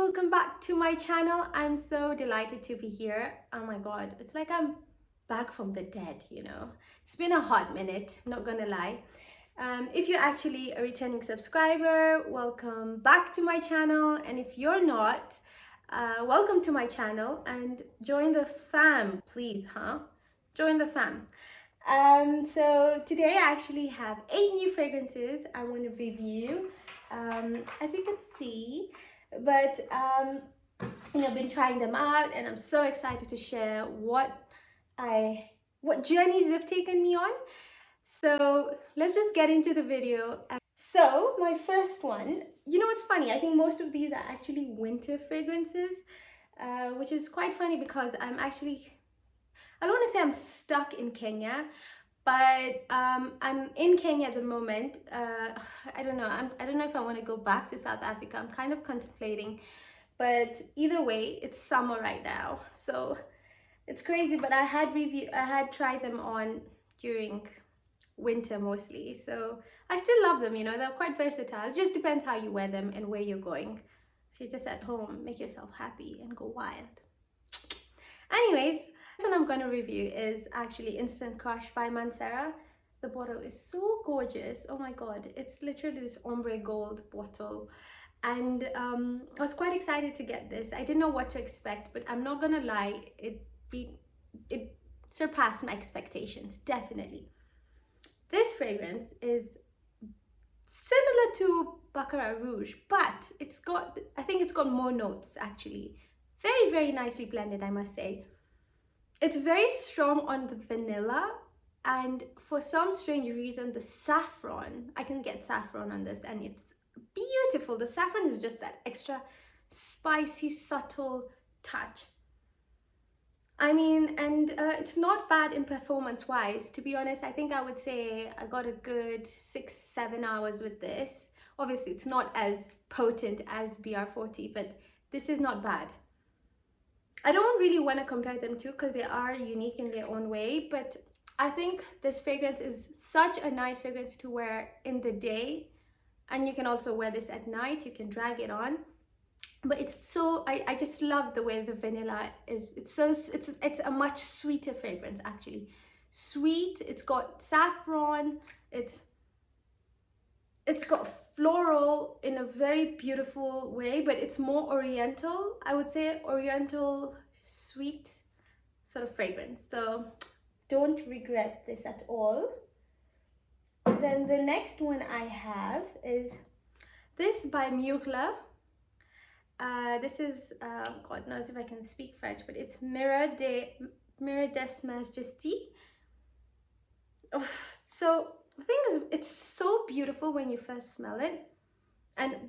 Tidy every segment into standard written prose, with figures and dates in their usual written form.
welcome back to my channel. I'm so delighted to be here. Oh my god, it's like I'm back from the dead, you know. It's been a hot minute, I'm not gonna lie. If you're actually a returning subscriber, welcome back to my channel, and if you're not, welcome to my channel and join the fam, please, join the fam. So today I actually have 8 new fragrances I want to review, as you can see, but you know, I've been trying them out and I'm so excited to share what journeys they've taken me on. So let's just get into the video. So my first one, you know what's funny, I think most of these are actually winter fragrances, which is quite funny because I don't want to say I'm stuck in Kenya, but I'm in Kenya at the moment. I don't know. I don't know if I want to go back to South Africa. I'm kind of contemplating, but either way, it's summer right now, so it's crazy. But I had tried them on during winter mostly, so I still love them. You know, they're quite versatile. It just depends how you wear them and where you're going. If you're just at home, make yourself happy and go wild. Anyways, this one I'm going to review is actually Instant Crush by Mancera. The bottle is so gorgeous. Oh my god, it's literally this ombre gold bottle, and I was quite excited to get this. I didn't know what to expect, but I'm not gonna lie, it surpassed my expectations, definitely. This fragrance is similar to Baccarat Rouge, but I think it's got more notes actually. Very, very nicely blended, I must say. It's very strong on the vanilla, and for some strange reason, the saffron, I can get saffron on this, and it's beautiful. The saffron is just that extra spicy, subtle touch. I mean, and it's not bad in performance-wise. To be honest, I think I would say I got a good 6-7 hours with this. Obviously, it's not as potent as BR40, but this is not bad. I don't really want to compare them to because they are unique in their own way, but I think this fragrance is such a nice fragrance to wear in the day, and you can also wear this at night. You can drag it on, but it's so I just love the way the vanilla is. It's a much sweeter fragrance actually. Sweet, it's got saffron, it's got floral in a very beautiful way, but it's more oriental. I would say oriental sweet sort of fragrance. So don't regret this at all. Then the next one I have is this by Mughler. This is, God knows if I can speak French, but it's Majestes. So the thing is, it's so beautiful when you first smell it,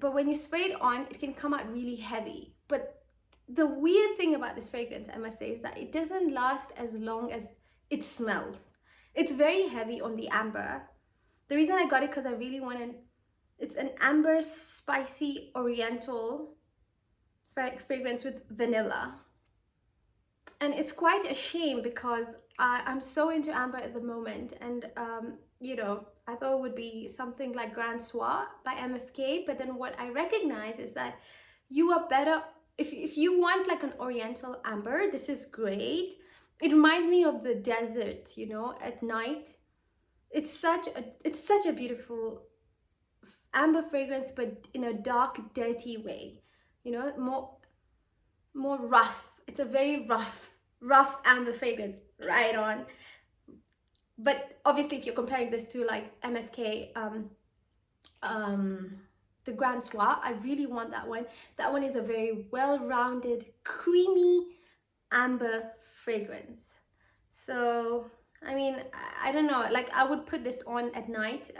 but when you spray it on, it can come out really heavy. But the weird thing about this fragrance, I must say, is that it doesn't last as long as it smells. It's very heavy on the amber. The reason I got it because I really wanted, it's an amber, spicy, oriental fragrance with vanilla. And it's quite a shame because I'm so into amber at the moment, and you know, I thought it would be something like Grand Soir by MFK, but then what I recognize is that you are better if you want like an oriental amber. This is great. It reminds me of the desert, you know, at night. It's such a beautiful amber fragrance, but in a dark, dirty way, you know, more rough. It's a very rough amber fragrance, right on. But obviously, if you're comparing this to like MFK, the Grand Soir, I really want that one. That one is a very well-rounded, creamy amber fragrance. So I mean, I don't know, like I would put this on at night,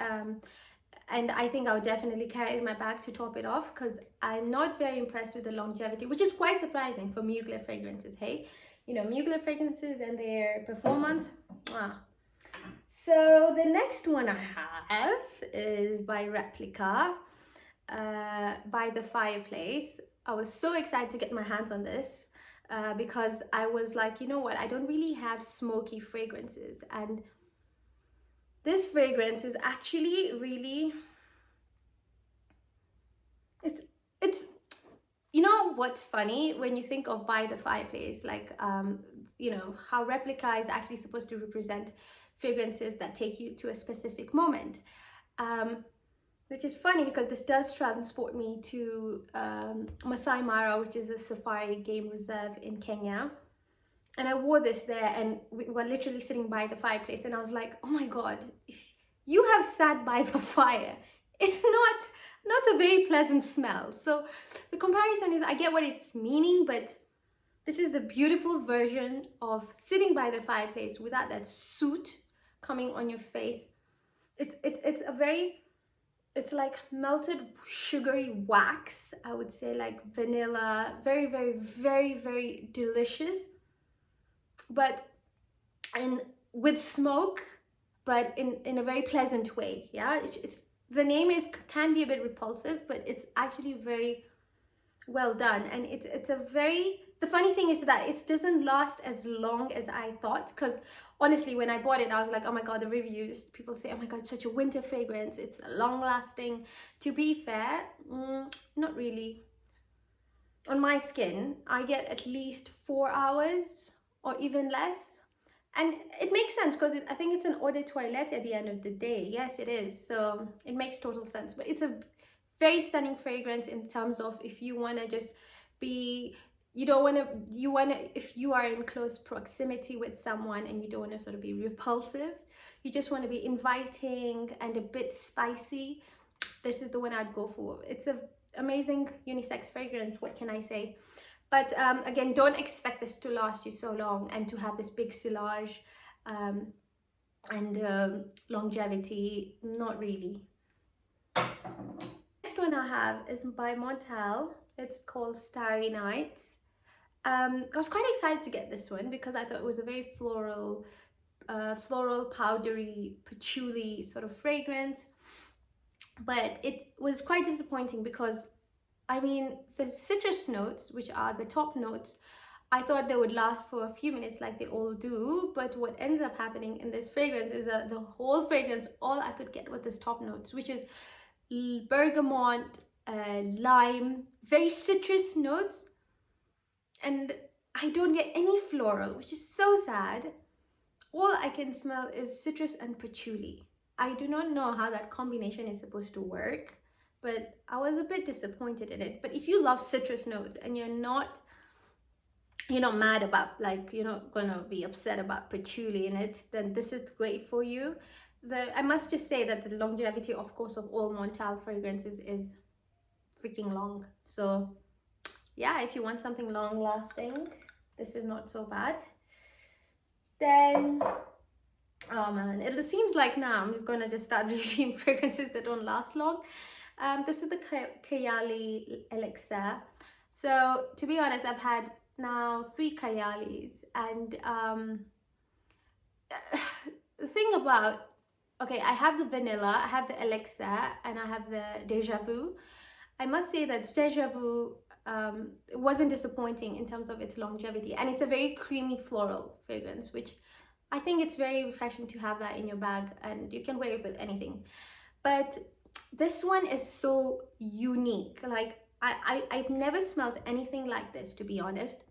and I think I would definitely carry it in my bag to top it off, because I'm not very impressed with the longevity, which is quite surprising for Mugler fragrances. Hey, you know, Mugler fragrances and their performance. So the next one I have is by Replica, by the Fireplace. I was so excited to get my hands on this because I was like, you know what, I don't really have smoky fragrances, and this fragrance is actually really, it's you know, what's funny when you think of by the fireplace, like you know how Replica is actually supposed to represent fragrances that take you to a specific moment, which is funny because this does transport me to Masai Mara, which is a safari game reserve in Kenya. And I wore this there, and we were literally sitting by the fireplace, and I was like, oh my god, if you have sat by the fire, it's not a very pleasant smell. So the comparison is, I get what it's meaning, but this is the beautiful version of sitting by the fireplace without that soot coming on your face. It's a very, it's like melted sugary wax, I would say, like vanilla, very, very, very, very delicious. But with smoke, but in a very pleasant way. Yeah, it's the name can be a bit repulsive, but it's actually very well done. And it's a very, the funny thing is that it doesn't last as long as I thought, because honestly when I bought it I was like, oh my god, the reviews, people say, oh my god, it's such a winter fragrance, it's long lasting. To be fair, not really. On my skin I get at least 4 hours or even less. And it makes sense because I think it's an eau de toilette at the end of the day. Yes, it is. So it makes total sense. But it's a very stunning fragrance in terms of if you want to just be, you want to, if you are in close proximity with someone and you don't want to sort of be repulsive, you just want to be inviting and a bit spicy, this is the one I'd go for. It's an amazing unisex fragrance. What can I say? But again, don't expect this to last you so long and to have this big silage and longevity. Not really. Next one I have is by Montale. It's called Starry Nights. I was quite excited to get this one because I thought it was a very floral, powdery, patchouli sort of fragrance. But it was quite disappointing because, I mean, the citrus notes, which are the top notes, I thought they would last for a few minutes like they all do. But what ends up happening in this fragrance is that the whole fragrance, all I could get was this top notes, which is bergamot, lime, very citrus notes. And I don't get any floral, which is so sad. All I can smell is citrus and patchouli. I do not know how that combination is supposed to work, but I was a bit disappointed in it. But if you love citrus notes and you're not mad about, like, you're not gonna be upset about patchouli in it, then this is great for you. I must just say that the longevity, of course, of all Montale fragrances is freaking long. So yeah, if you want something long lasting, this is not so bad. Then, oh man, it seems like now I'm gonna just start reviewing fragrances that don't last long. This is the Kayali Elixir. So to be honest, I've had now 3 Kayalis, and the thing about, okay, I have the vanilla, I have the Elixir, and I have the Deja Vu. I must say that Deja Vu wasn't disappointing in terms of its longevity, and it's a very creamy floral fragrance, which I think it's very refreshing to have that in your bag, and you can wear it with anything. But this one is so unique. Like, I've never smelled anything like this, to be honest.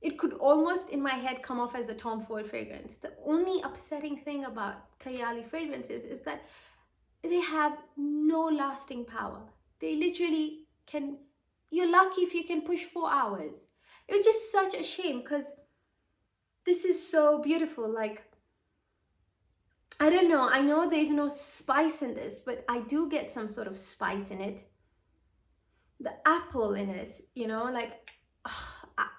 It could almost in my head come off as a Tom Ford fragrance. The only upsetting thing about Kayali fragrances is that they have no lasting power. They literally can, you're lucky if you can push 4 hours. It was just such a shame because this is so beautiful. Like, I don't know, I know there's no spice in this, but I do get some sort of spice in it. The apple in this, like,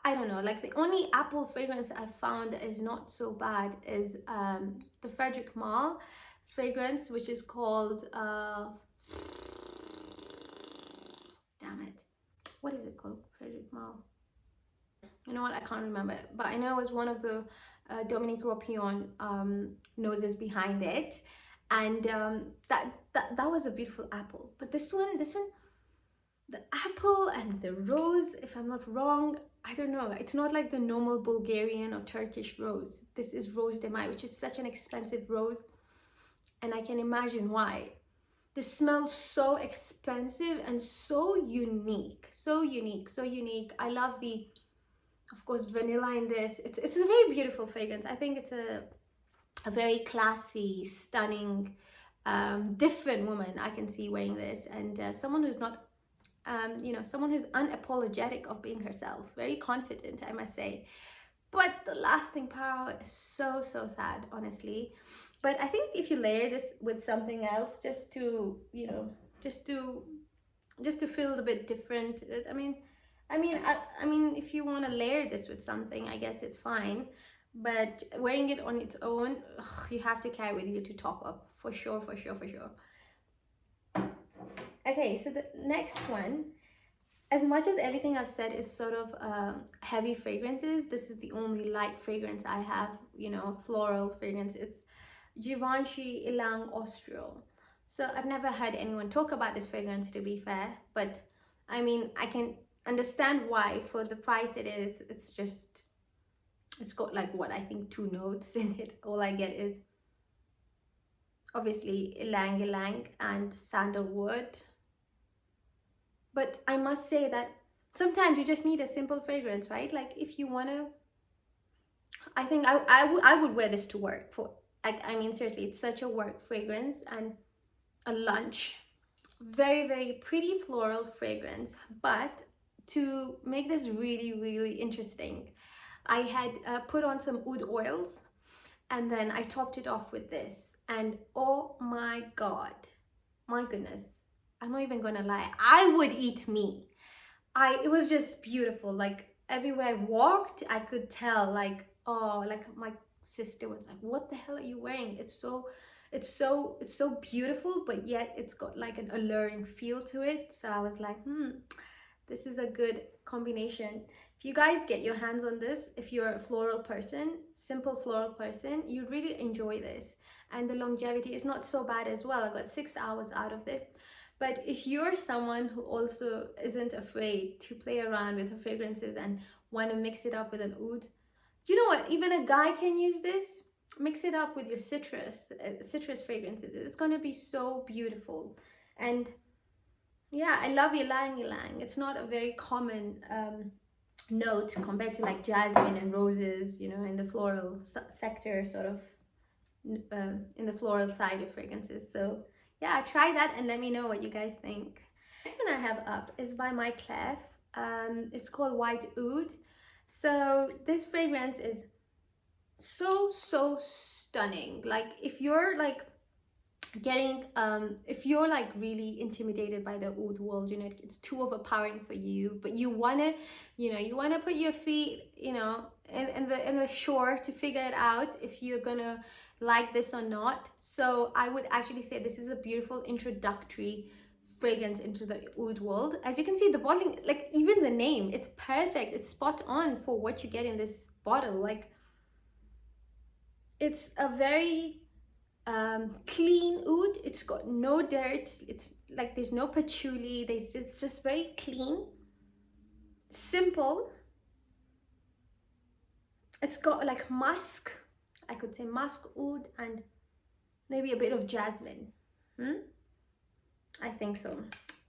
I don't know, like the only apple fragrance I've found that is not so bad is the Frederic Malle fragrance, which is called, damn it, what is it called? Frederic Malle. You know what, I can't remember, but I know it was one of the Dominique Ropion noses behind it, and that was a beautiful apple. But this one, the apple and the rose, if I'm not wrong, I don't know, it's not like the normal Bulgarian or Turkish rose. This is Rose de Mai, which is such an expensive rose, and I can imagine why. This smells so expensive and so unique, so unique, so unique. I love the, of course, vanilla in this. It's a very beautiful fragrance. I think it's a very classy, stunning, different woman I can see wearing this, and someone who's not, you know, someone who's unapologetic of being herself, very confident, I must say. But the lasting power is so, so sad, honestly. But I think if you layer this with something else, just to, you know, just to feel a bit different. I mean, if you want to layer this with something, I guess it's fine. But wearing it on its own, ugh, you have to carry with you to top up, for sure, for sure, for sure. Okay, so the next one, as much as everything I've said is sort of heavy fragrances, this is the only light fragrance I have, you know, floral fragrance. It's Givenchy Ilang Austral. So I've never heard anyone talk about this fragrance, to be fair, but I mean, I can understand why. For the price it is, it's just, it's got like, what, I think 2 notes in it. All I get is obviously Ilang and sandalwood. But I must say that sometimes you just need a simple fragrance, right? Like if you want to, I think I would wear this to work. For, like, I mean, seriously, it's such a work fragrance and a lunch. Very, very pretty floral fragrance. But to make this really, really interesting, I had put on some oud oils, and then I topped it off with this. And oh my God, my goodness, I'm not even gonna lie, I would eat me. It was just beautiful. Like everywhere I walked, I could tell, like, oh, like my sister was like, what the hell are you wearing? It's so beautiful, but yet it's got like an alluring feel to it. So I was like, this is a good combination. If you guys get your hands on this, if you're a floral person, simple floral person, you'd really enjoy this. And the longevity is not so bad as well. I got 6 hours out of this. But if you're someone who also isn't afraid to play around with her fragrances and want to mix it up with an oud, you know what? Even a guy can use this. Mix it up with your citrus fragrances. It's going to be so beautiful. And yeah, I love Ylang. It's not a very common note compared to like jasmine and roses, you know, in the floral sector, sort of in the floral side of fragrances. So yeah, try that and let me know what you guys think. Next one I have up is by Micallef. It's called White Oud. So this fragrance is so stunning. Like if you're like getting if you're like really intimidated by the oud world, you know, it's too overpowering for you, but you want to, you know, you want to put your feet, you know, in the shore to figure it out if you're gonna like this or not. So I would actually say this is a beautiful introductory fragrance into the oud world. As you can see, the bottling, like even the name, it's perfect, it's spot on for what you get in this bottle. Like it's a very clean oud. It's got no dirt. It's like there's no patchouli. It's just very clean, simple. It's got like musk, I could say musk oud, and maybe a bit of jasmine. I think so.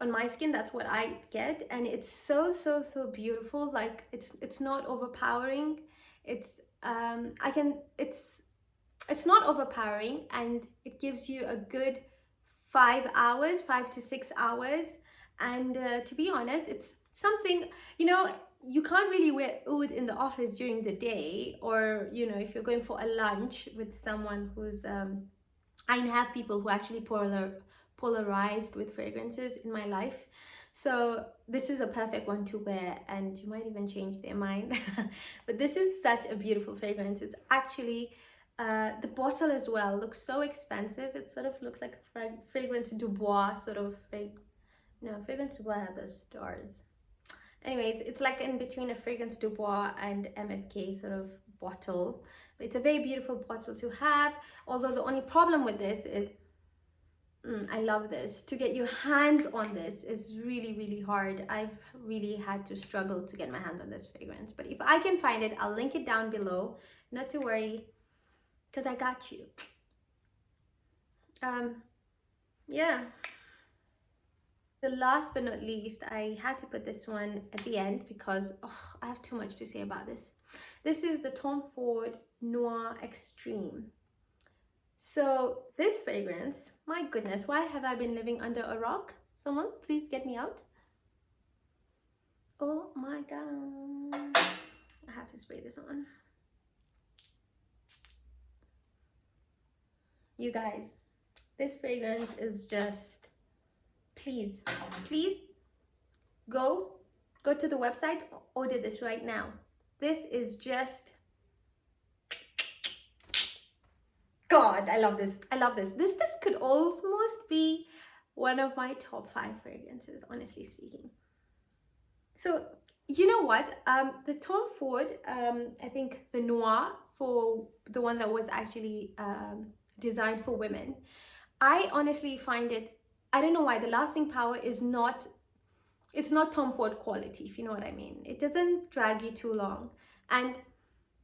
On my skin, that's what I get, and it's so beautiful. Like it's not overpowering. It's not overpowering, and it gives you a good 5 hours, 5 to 6 hours. And to be honest, it's something, you know, you can't really wear oud in the office during the day, or, you know, if you're going for a lunch with someone who's I have people who actually polarized with fragrances in my life. So this is a perfect one to wear, and you might even change their mind. But this is such a beautiful fragrance. It's actually the bottle as well looks so expensive. It sort of looks like a fragrance du bois sort of fragrance du bois have those stars. Anyways, it's like in between a fragrance du bois and MFK sort of bottle. But it's a very beautiful bottle to have, although the only problem with this is I love this. To get your hands on this is really hard. I've really had to struggle to get my hands on this fragrance, but if I can find it, I'll link it down below. Not to worry, because I got you. Yeah, The last but not least, I had to put this one at the end because I have too much to say about this. This is the Tom Ford Noir Extreme. So this fragrance, my goodness, why have I been living under a rock? Someone please get me out. Oh my god, I have to spray this on. You guys, this fragrance is just, please go to the website, order this right now. This is just, God, I love this. I love this. This could almost be one of my top 5 fragrances, honestly speaking. So you know what, the Tom Ford, I think the Noir, for the one that was actually designed for women, I honestly find it, I don't know why, the lasting power is not, it's not Tom Ford quality, if you know what I mean. It doesn't drag you too long, and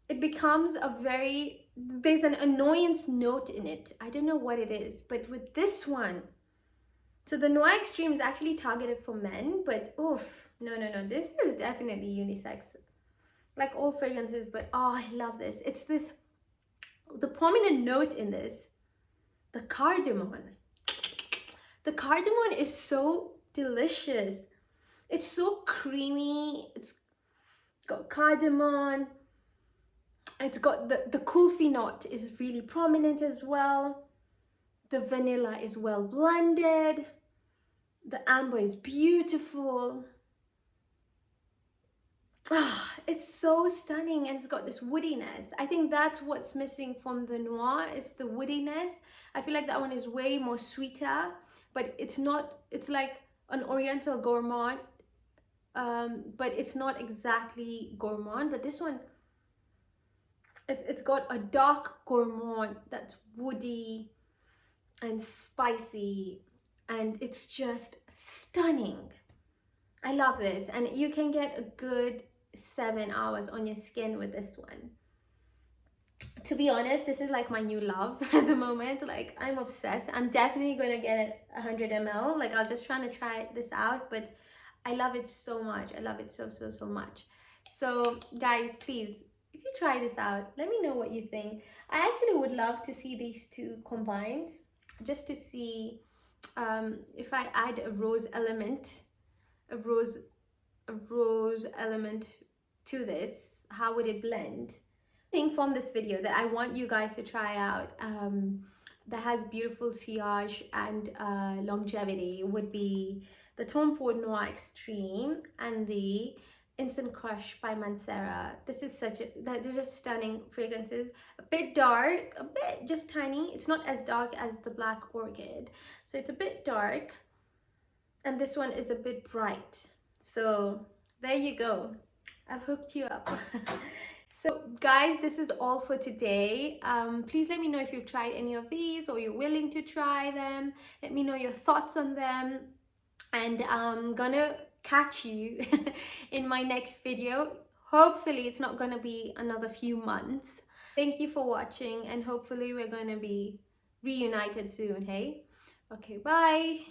it becomes a very, there's an annoyance note in it. I don't know what it is, but with this one, so the Noir Extreme is actually targeted for men, but oof, no, this is definitely unisex, like all fragrances, but oh, I love this. It's this, the prominent note in this, the cardamom. The cardamom is so delicious. It's so creamy. It's got cardamom. It's got the kulfi note is really prominent as well. The vanilla is well blended. The amber is beautiful. It's so stunning, and it's got this woodiness. I think that's what's missing from the Noir, is the woodiness. I feel like that one is way more sweeter, but it's not, it's like an oriental gourmand, but it's not exactly gourmand. But this one, it's got a dark gourmand that's woody and spicy, and it's just stunning. I love this, and you can get a good 7 hours on your skin with this one. To be honest, this is like my new love at the moment. Like, I'm obsessed. I'm definitely gonna get 100 ml. Like, I'll just trying to try this out, but I love it so much. I love it so much. So guys, please, if you try this out, let me know what you think. I actually would love to see these two combined, just to see if I add a rose element, a rose element to this, how would it blend? Thing from this video that I want you guys to try out, that has beautiful sillage and longevity, would be the Tom Ford Noir Extreme and the Instant Crush by Mancera. This is such a, they're just stunning fragrances. A bit dark, a bit just tiny. It's not as dark as the Black Orchid, so it's a bit dark, and this one is a bit bright. So there you go, I've hooked you up. So guys, this is all for today. Please let me know if you've tried any of these or you're willing to try them. Let me know your thoughts on them, and I'm gonna catch you in my next video. Hopefully it's not gonna be another few months. Thank you for watching, and hopefully we're gonna be reunited soon, hey? Okay, bye.